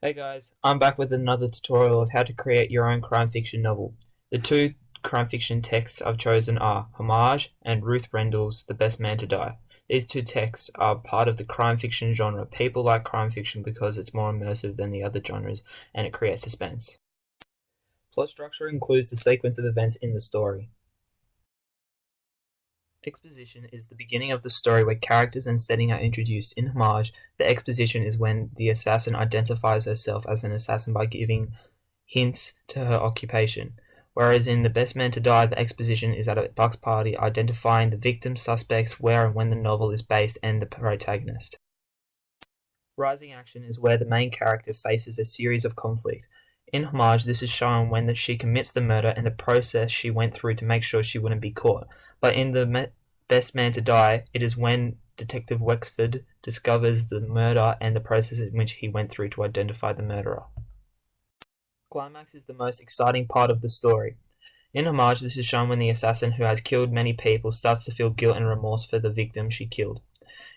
Hey guys, I'm back with another tutorial of how to create your own crime fiction novel. The two crime fiction texts I've chosen are Homage and Ruth Rendell's The Best Man to Die. These two texts are part of the crime fiction genre. People like crime fiction because it's more immersive than the other genres and it creates suspense. Plot structure includes the sequence of events in the story. Exposition is the beginning of the story where characters and setting are introduced. In Homage, the exposition is when the assassin identifies herself as an assassin by giving hints to her occupation, whereas in The Best Man to Die, the exposition is at a box party identifying the victim, suspects, where and when the novel is based, and the protagonist. Rising action is where the main character faces a series of conflict. In Homage, this is shown when she commits the murder and the process she went through to make sure she wouldn't be caught. But in The Best Man to Die, it is when Detective Wexford discovers the murder and the process in which he went through to identify the murderer. Climax is the most exciting part of the story. In Homage, this is shown when the assassin who has killed many people starts to feel guilt and remorse for the victim she killed.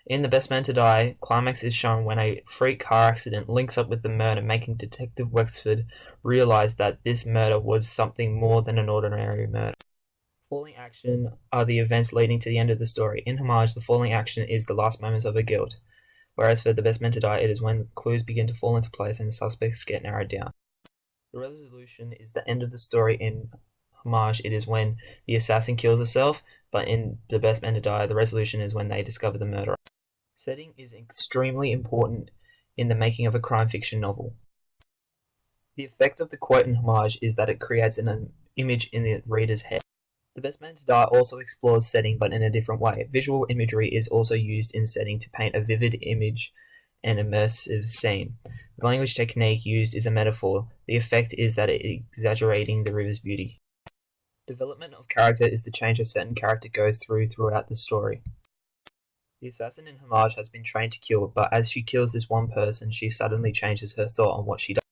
In The Best Man to Die, climax is shown when a freak car accident links up with the murder, making Detective Wexford realize that this murder was something more than an ordinary murder. Falling action are the events leading to the end of the story. In Homage, the falling action is the last moments of her guilt, whereas for The Best Man to Die, it is when the clues begin to fall into place and the suspects get narrowed down. The resolution is the end of the story. In Homage, it is when the assassin kills herself, but in The Best Man to Die, the resolution is when they discover the murderer. Setting is extremely important in the making of a crime fiction novel. The effect of the quote in Homage is that it creates an image in the reader's head. The Best Man to Die also explores setting, but in a different way. Visual imagery is also used in setting to paint a vivid image and immersive scene. The language technique used is a metaphor. The effect is that it is exaggerating the river's beauty. Development of character is the change a certain character goes through throughout the story. The assassin in Homage has been trained to kill, but as she kills this one person, she suddenly changes her thought on what she does.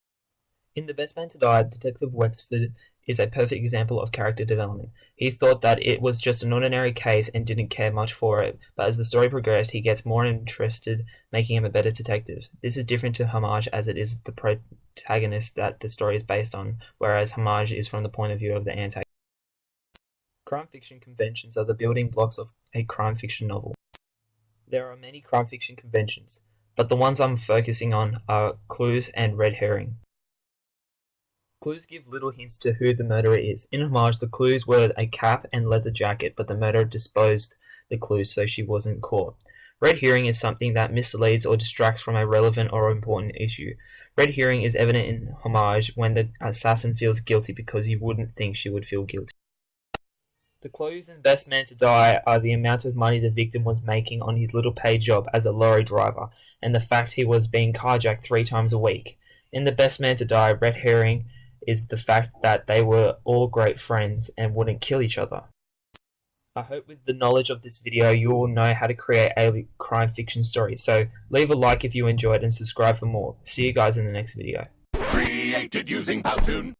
In The Best Man to Die, Detective Wexford is a perfect example of character development. He thought that it was just an ordinary case and didn't care much for it, but as the story progressed, he gets more interested, making him a better detective. This is different to Homage, as it is the protagonist that the story is based on, whereas Homage is from the point of view of the antagonist. Crime fiction conventions are the building blocks of a crime fiction novel. There are many crime fiction conventions, but the ones I'm focusing on are clues and red herring. Clues give little hints to who the murderer is. In Homage, the clues were a cap and leather jacket, but the murderer disposed the clues so she wasn't caught. Red herring is something that misleads or distracts from a relevant or important issue. Red herring is evident in Homage when the assassin feels guilty because you wouldn't think she would feel guilty. The clues in Best Man to Die are the amount of money the victim was making on his little paid job as a lorry driver, and the fact he was being carjacked 3 times a week. In The Best Man to Die, red herring is the fact that they were all great friends and wouldn't kill each other. I hope with the knowledge of this video you will know how to create a crime fiction story, so leave a like if you enjoyed and subscribe for more. See you guys in the next video. Created using Batten.